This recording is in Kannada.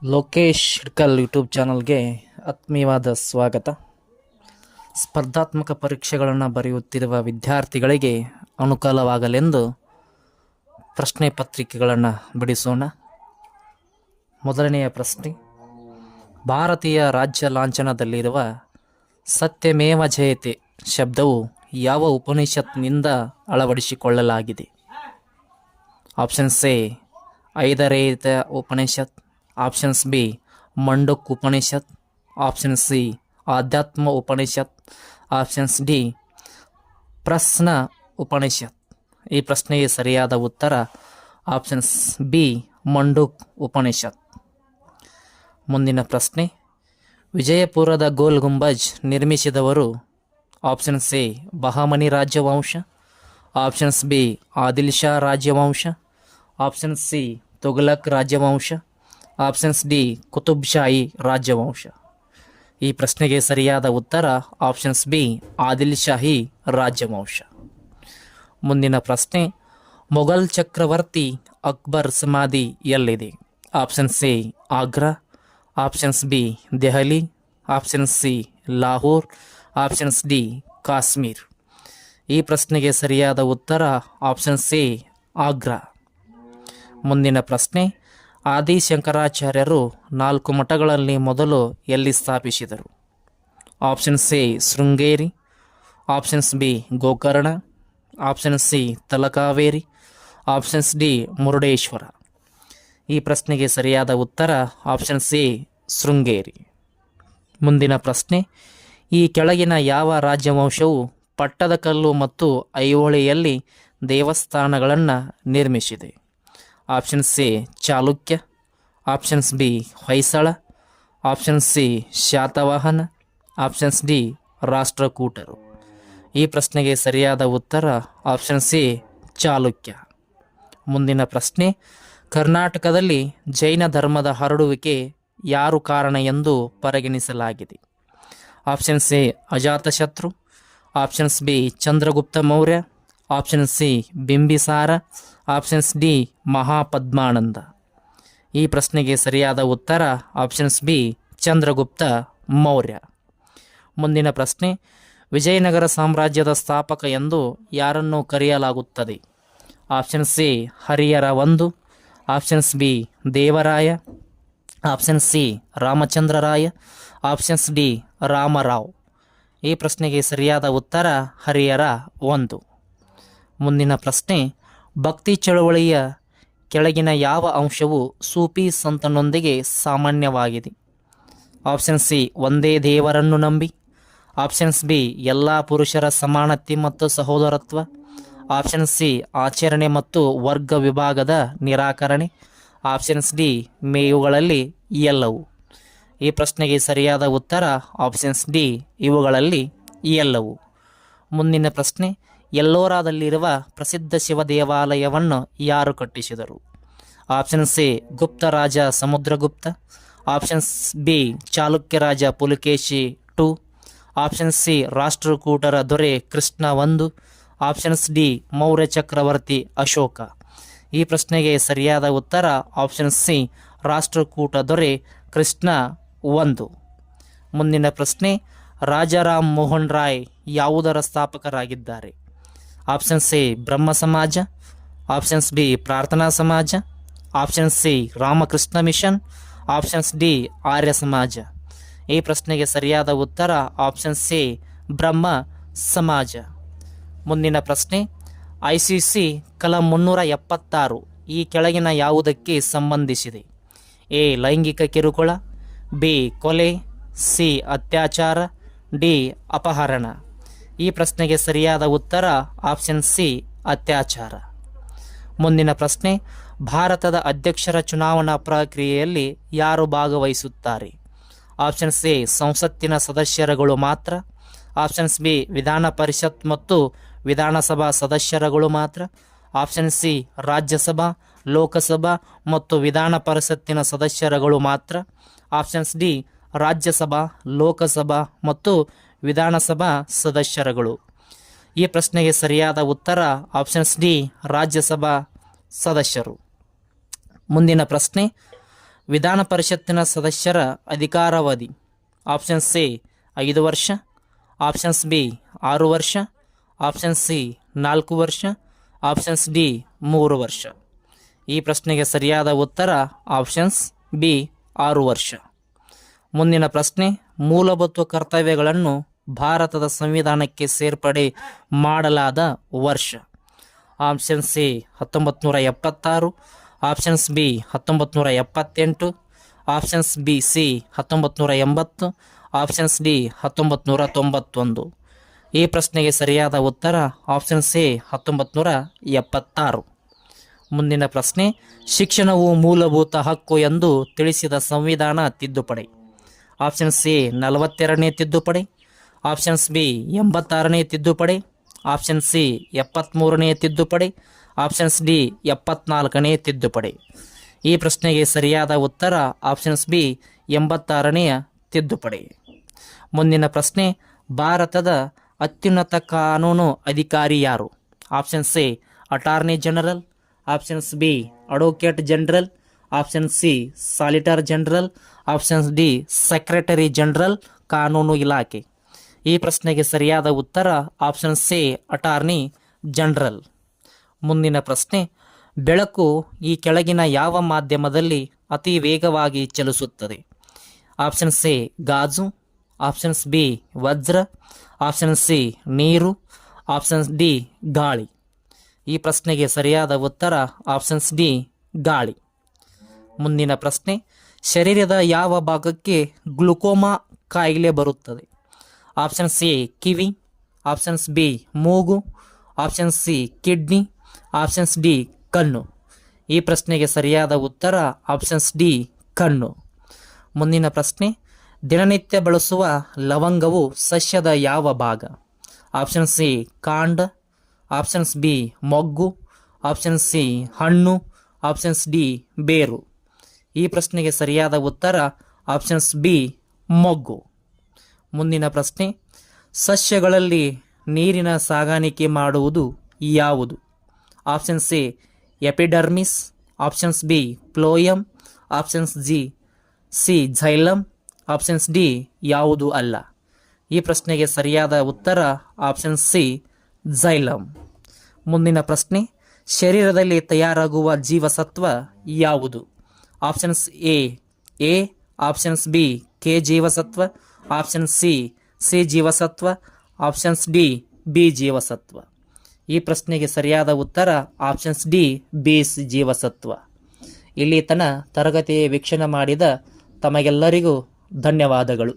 ಲೋಕೇಶ್ ಹಿಡ್ಕಲ್ ಯೂಟ್ಯೂಬ್ ಚಾನಲ್ಗೆ ಆತ್ಮೀಯವಾದ ಸ್ವಾಗತ. ಸ್ಪರ್ಧಾತ್ಮಕ ಪರೀಕ್ಷೆಗಳನ್ನು ಬರೆಯುತ್ತಿರುವ ವಿದ್ಯಾರ್ಥಿಗಳಿಗೆ ಅನುಕೂಲವಾಗಲೆಂದು ಪ್ರಶ್ನೆ ಪತ್ರಿಕೆಗಳನ್ನು ಬಿಡಿಸೋಣ. ಮೊದಲನೆಯ ಪ್ರಶ್ನೆ, ಭಾರತೀಯ ರಾಜ್ಯ ಲಾಂಛನದಲ್ಲಿರುವ ಸತ್ಯಮೇವ ಜಯತೆ ಶಬ್ದವು ಯಾವ ಉಪನಿಷತ್ನಿಂದ ಅಳವಡಿಸಿಕೊಳ್ಳಲಾಗಿದೆ? ಆಪ್ಷನ್ಸ್ ಎ ಐದರೇತ Upanishad, options B Manduk Upanishad, option C Adhyatma Upanishad, options D ಪ್ರಶ್ನ ಉಪನಿಷತ್. ಈ ಪ್ರಶ್ನೆಗೆ ಸರಿಯಾದ ಉತ್ತರ ಆಪ್ಷನ್ಸ್ ಬಿ ಮಂಡುಕ್ ಉಪನಿಷತ್. ಮುಂದಿನ ಪ್ರಶ್ನೆ, ವಿಜಯಪುರದ ಗೋಲ್ ಗುಂಬಜ್ ನಿರ್ಮಿಸಿದವರು? ಆಪ್ಷನ್ಸ್ ಎ ಬಹಮನಿ ರಾಜವಂಶ, ಆಪ್ಷನ್ಸ್ ಬಿ ಆದಿಲ್ ಶಾ ರಾಜವಂಶ, ಆಪ್ಷನ್ಸ್ ಸಿ ತುಘಲಕ್ ರಾಜವಂಶ, ಆಪ್ಷನ್ಸ್ ಡಿ ಕುತುಬ್ ಶಾಹಿ ರಾಜವಂಶ. ಈ ಪ್ರಶ್ನೆಗೆ ಸರಿಯಾದ ಉತ್ತರ ಆಪ್ಷನ್ಸ್ ಬಿ ಆದಿಲ್ ಶಾಹಿ ರಾಜವಂಶ. ಮುಂದಿನ ಪ್ರಶ್ನೆ, ಮೊಘಲ್ ಚಕ್ರವರ್ತಿ ಅಕ್ಬರ್ ಸಮಾಧಿ ಎಲ್ಲಿದೆ? Options A Agra, options B Delhi, options C Lahore, options D Kashmir. ಈ ಪ್ರಶ್ನೆಗೆ ಸರಿಯಾದ ಉತ್ತರ ಆಪ್ಷನ್ಸ್ ಎ ಆಗ್ರಾ. ಮುಂದಿನ ಪ್ರಶ್ನೆ, ಆದಿಶಂಕರಾಚಾರ್ಯರು 4 ಮಠಗಳಲ್ಲಿ ಮೊದಲು ಎಲ್ಲಿ ಸ್ಥಾಪಿಸಿದರು? Options A Sringeri, options B Gokarna, options C Talakaveri, options D Murudeshwar. ಈ ಪ್ರಶ್ನೆಗೆ ಸರಿಯಾದ ಉತ್ತರ ಆಪ್ಷನ್ಸ್ ಎ ಶೃಂಗೇರಿ. ಮುಂದಿನ ಪ್ರಶ್ನೆ, ಈ ಕೆಳಗಿನ ಯಾವ ರಾಜವಂಶವು ಪಟ್ಟದಕಲ್ಲು ಮತ್ತು ಐಹೊಳೆಯಲ್ಲಿ ದೇವಸ್ಥಾನಗಳನ್ನು ನಿರ್ಮಿಸಿದೆ? Options A Chalukya, options B Hoysala, options C Satavahana, options D ರಾಷ್ಟ್ರಕೂಟರು. ಈ ಪ್ರಶ್ನೆಗೆ ಸರಿಯಾದ ಉತ್ತರ ಆಪ್ಷನ್ಸ್ ಎ ಚಾಲುಕ್ಯ. ಮುಂದಿನ ಪ್ರಶ್ನೆ, ಕರ್ನಾಟಕದಲ್ಲಿ ಜೈನ ಧರ್ಮದ ಹರಡುವಿಕೆ ಯಾರು ಕಾರಣ ಎಂದು ಪರಿಗಣಿಸಲಾಗಿದೆ? Options A Ajatashatru, options B Chandragupta Maurya, options C Bimbisara, options D Mahapadmananda. ಈ ಪ್ರಶ್ನೆಗೆ ಸರಿಯಾದ ಉತ್ತರ ಆಪ್ಷನ್ಸ್ ಬಿ ಚಂದ್ರಗುಪ್ತ ಮೌರ್ಯ. ಮುಂದಿನ ಪ್ರಶ್ನೆ, ವಿಜಯನಗರ ಸಾಮ್ರಾಜ್ಯದ ಸ್ಥಾಪಕ ಎಂದು ಯಾರನ್ನು ಕರೆಯಲಾಗುತ್ತದೆ? Options A Harihara 1, options B Devaraya, options C Ramachandraraya, options D Ramarao. ಈ ಪ್ರಶ್ನೆಗೆ ಸರಿಯಾದ ಉತ್ತರ ಹರಿಹರ 1. ಮುಂದಿನ ಪ್ರಶ್ನೆ, ಭಕ್ತಿ ಚಳವಳಿಯ ಕೆಳಗಿನ ಯಾವ ಅಂಶವು ಸೂಫಿ ಸಂತನೊಂದಿಗೆ ಸಾಮಾನ್ಯವಾಗಿದೆ? ಆಪ್ಷನ್ಸ್ ಸಿ ಒಂದೇ ದೇವರನ್ನು ನಂಬಿ, ಆಪ್ಷನ್ಸ್ ಬಿ ಎಲ್ಲ ಪುರುಷರ ಸಮಾನತೆ ಮತ್ತು ಸಹೋದರತ್ವ, ಆಪ್ಷನ್ಸ್ ಸಿ ಆಚರಣೆ ಮತ್ತು ವರ್ಗ ವಿಭಾಗದ ನಿರಾಕರಣೆ, ಆಪ್ಷನ್ಸ್ ಡಿ ಇವುಗಳಲ್ಲಿ ಎಲ್ಲವು. ಈ ಪ್ರಶ್ನೆಗೆ ಸರಿಯಾದ ಉತ್ತರ ಆಪ್ಷನ್ಸ್ ಡಿ ಇವುಗಳಲ್ಲಿ ಎಲ್ಲವು. ಮುಂದಿನ ಪ್ರಶ್ನೆ, ಎಲ್ಲೋರಾದಲ್ಲಿರುವ ಪ್ರಸಿದ್ಧ ಶಿವ ದೇವಾಲಯವನ್ನು ಯಾರು ಕಟ್ಟಿಸಿದರು? ಆಪ್ಷನ್ಸ್ ಎ ಗುಪ್ತ ರಾಜ ಸಮುದ್ರಗುಪ್ತ, ಆಪ್ಷನ್ಸ್ ಬಿ ಚಾಲುಕ್ಯ ರಾಜ ಪುಲಕೇಶಿ 2, ಆಪ್ಷನ್ಸ್ ಸಿ ರಾಷ್ಟ್ರಕೂಟರ ದೊರೆ ಕೃಷ್ಣ 1, ಆಪ್ಷನ್ಸ್ ಡಿ ಮೌರ್ಯ ಚಕ್ರವರ್ತಿ ಅಶೋಕ. ಈ ಪ್ರಶ್ನೆಗೆ ಸರಿಯಾದ ಉತ್ತರ ಆಪ್ಷನ್ಸ್ ಸಿ ರಾಷ್ಟ್ರಕೂಟ ದೊರೆ ಕೃಷ್ಣ 1. ಮುಂದಿನ ಪ್ರಶ್ನೆ, ರಾಜಾರಾಮ್ ಮೋಹನ್ ರಾಯ್ ಯಾವುದರ ಸ್ಥಾಪಕರಾಗಿದ್ದಾರೆ? ಆಪ್ಷನ್ಸ್ ಎ ಬ್ರಹ್ಮ ಸಮಾಜ, options B Prarthana Samaj, options C Ramakrishna Mission, options D Arya Samaj. ಈ ಪ್ರಶ್ನೆಗೆ ಸರಿಯಾದ ಉತ್ತರ ಆಪ್ಷನ್ಸ್ ಎ ಬ್ರಹ್ಮ ಸಮಾಜ. ಮುಂದಿನ ಪ್ರಶ್ನೆ, ICC ಕಲಂ 376 ಈ ಕೆಳಗಿನ ಯಾವುದಕ್ಕೆ ಸಂಬಂಧಿಸಿದೆ? ಎ ಲೈಂಗಿಕ ಕಿರುಕುಳ, ಬಿ ಕೊಲೆ, ಸಿ ಅತ್ಯಾಚಾರ, ಡಿ ಅಪಹರಣ. ಈ ಪ್ರಶ್ನೆಗೆ ಸರಿಯಾದ ಉತ್ತರ ಆಪ್ಷನ್ ಸಿ ಅತ್ಯಾಚಾರ. ಮುಂದಿನ ಪ್ರಶ್ನೆ, ಭಾರತದ ಅಧ್ಯಕ್ಷರ ಚುನಾವಣಾ ಪ್ರಕ್ರಿಯೆಯಲ್ಲಿ ಯಾರು ಭಾಗವಹಿಸುತ್ತಾರೆ? ಆಪ್ಷನ್ಸ್ ಎ ಸಂಸತ್ತಿನ ಸದಸ್ಯರುಗಳು ಮಾತ್ರ, ಆಪ್ಷನ್ಸ್ ಬಿ ವಿಧಾನ ಪರಿಷತ್ ಮತ್ತು ವಿಧಾನಸಭಾ ಸದಸ್ಯರುಗಳು ಮಾತ್ರ, ಆಪ್ಷನ್ ಸಿ ರಾಜ್ಯಸಭಾ, ಲೋಕಸಭಾ ಮತ್ತು ವಿಧಾನ ಪರಿಷತ್ತಿನ ಸದಸ್ಯರುಗಳು ಮಾತ್ರ, ಆಪ್ಷನ್ಸ್ ಡಿ ರಾಜ್ಯಸಭಾ, ಲೋಕಸಭಾ ಮತ್ತು ವಿಧಾನಸಭಾ ಸದಸ್ಯರುಗಳು. ಈ ಪ್ರಶ್ನೆಗೆ ಸರಿಯಾದ ಉತ್ತರ ಆಪ್ಷನ್ಸ್ ಡಿ ರಾಜ್ಯಸಭಾ ಸದಸ್ಯರು. ಮುಂದಿನ ಪ್ರಶ್ನೆ, ವಿಧಾನ ಪರಿಷತ್ತಿನ ಸದಸ್ಯರ ಅಧಿಕಾರಾವಧಿ ಆಪ್ಷನ್ಸ್ ಎ 5 ವರ್ಷ, ಆಪ್ಷನ್ಸ್ ಬಿ 6 ವರ್ಷ, ಆಪ್ಷನ್ ಸಿ 4 ವರ್ಷ, ಆಪ್ಷನ್ಸ್ ಡಿ 3 ವರ್ಷ. ಈ ಪ್ರಶ್ನೆಗೆ ಸರಿಯಾದ ಉತ್ತರ ಆಪ್ಷನ್ಸ್ ಬಿ 6 ವರ್ಷ. ಮುಂದಿನ ಪ್ರಶ್ನೆ, ಮೂಲಭೂತ ಕರ್ತವ್ಯಗಳನ್ನು ಭಾರತದ ಸಂವಿಧಾನಕ್ಕೆ ಸೇರ್ಪಡೆ ಮಾಡಲಾದ ವರ್ಷ. Options A 1976, options B 1978, options B C 1980, options D 1991. ಈ ಪ್ರಶ್ನೆಗೆ ಸರಿಯಾದ ಉತ್ತರ ಆಪ್ಷನ್ಸ್ ಎ 1976. ಮುಂದಿನ ಪ್ರಶ್ನೆ, ಶಿಕ್ಷಣವು ಮೂಲಭೂತ ಹಕ್ಕು ಎಂದು ತಿಳಿಸಿದ ಸಂವಿಧಾನ ತಿದ್ದುಪಡಿ. ಆಪ್ಷನ್ಸ್ ಎ 42ನೇ ತಿದ್ದುಪಡಿ, ಆಪ್ಷನ್ಸ್ ಬಿ 86ನೇ ತಿದ್ದುಪಡಿ, ಆಪ್ಷನ್ ಸಿ 73ನೇ ತಿದ್ದುಪಡಿ, ಆಪ್ಷನ್ಸ್ ಡಿ 74ನೇ ತಿದ್ದುಪಡಿ. ಈ ಪ್ರಶ್ನೆಗೆ ಸರಿಯಾದ ಉತ್ತರ ಆಪ್ಷನ್ಸ್ ಬಿ 86ನೆಯ ತಿದ್ದುಪಡಿ. ಮುಂದಿನ ಪ್ರಶ್ನೆ, ಭಾರತದ ಅತ್ಯುನ್ನತ ಕಾನೂನು ಅಧಿಕಾರಿ ಯಾರು? Options A attorney general, options B advocate general, option C solicitor general, options D secretary general ಕಾನೂನು ಇಲಾಖೆ. ಈ ಪ್ರಶ್ನೆಗೆ ಸರಿಯಾದ ಉತ್ತರ ಆಪ್ಷನ್ ಸಿ ಅಟಾರ್ನಿ ಜನರಲ್. ಮುಂದಿನ ಪ್ರಶ್ನೆ, ಬೆಳಕು ಈ ಕೆಳಗಿನ ಯಾವ ಮಾಧ್ಯಮದಲ್ಲಿ ಅತಿ ವೇಗವಾಗಿ ಚಲಿಸುತ್ತದೆ? ಆಪ್ಷನ್ಸ್ ಎ ಗಾಜು, ಆಪ್ಷನ್ಸ್ ಬಿ ವಜ್ರ, ಆಪ್ಷನ್ ಸಿ ನೀರು, ಆಪ್ಷನ್ಸ್ ಡಿ ಗಾಳಿ. ಈ ಪ್ರಶ್ನೆಗೆ ಸರಿಯಾದ ಉತ್ತರ ಆಪ್ಷನ್ಸ್ ಡಿ ಗಾಳಿ. ಮುಂದಿನ ಪ್ರಶ್ನೆ, ಶರೀರದ ಯಾವ ಭಾಗಕ್ಕೆ ಗ್ಲುಕೋಮಾ ಕಾಯಿಲೆ ಬರುತ್ತದೆ? ಆಪ್ಷನ್ಸ್ ಎ ಕಿವಿ, ಆಪ್ಷನ್ಸ್ ಬಿ ಮೂಗು, options C kidney, options D ಕಣ್ಣು. ಈ ಪ್ರಶ್ನೆಗೆ ಸರಿಯಾದ ಉತ್ತರ ಆಪ್ಷನ್ಸ್ ಡಿ ಕಣ್ಣು. ಮುಂದಿನ ಪ್ರಶ್ನೆ, ದಿನನಿತ್ಯ ಬಳಸುವ ಲವಂಗವು ಸಸ್ಯದ ಯಾವ ಭಾಗ? ಆಪ್ಷನ್ಸ್ ಎ ಕಾಂಡ, ಆಪ್ಷನ್ಸ್ ಬಿ ಮೊಗ್ಗು, ಆಪ್ಷನ್ ಸಿ ಹಣ್ಣು, ಆಪ್ಷನ್ಸ್ ಡಿ ಬೇರು. ಈ ಪ್ರಶ್ನೆಗೆ ಸರಿಯಾದ ಉತ್ತರ ಆಪ್ಷನ್ಸ್ ಬಿ ಮೊಗ್ಗು. ಮುಂದಿನ ಪ್ರಶ್ನೆ, ಸಸ್ಯಗಳಲ್ಲಿ ನೀರಿನ ಸಾಗಾಣಿಕೆ ಮಾಡುವುದು ಯಾವುದು? Options A epidermis, options B phloem, options C xylem, options D ಯಾವುದು ಅಲ್ಲ. ಈ ಪ್ರಶ್ನೆಗೆ ಸರಿಯಾದ ಉತ್ತರ ಆಪ್ಷನ್ ಸಿ ಝೈಲಮ್. ಮುಂದಿನ ಪ್ರಶ್ನೆ, ಶರೀರದಲ್ಲಿ ತಯಾರಾಗುವ ಜೀವಸತ್ವ ಯಾವುದು? Options A, options B K ಜೀವಸತ್ವ, ಆಪ್ಷನ್ ಸಿ ಜೀವಸತ್ವ, ಆಪ್ಷನ್ಸ್ ಡಿ ಬಿ ಜೀವಸತ್ವ. ಈ ಪ್ರಶ್ನೆಗೆ ಸರಿಯಾದ ಉತ್ತರ ಆಪ್ಷನ್ಸ್ ಡಿ ಬಿ ಜೀವಸತ್ವ. ಇಲ್ಲಿ ತನಕ ತರಗತಿ ವೀಕ್ಷಣೆ ಮಾಡಿದ ತಮಗೆಲ್ಲರಿಗೂ ಧನ್ಯವಾದಗಳು.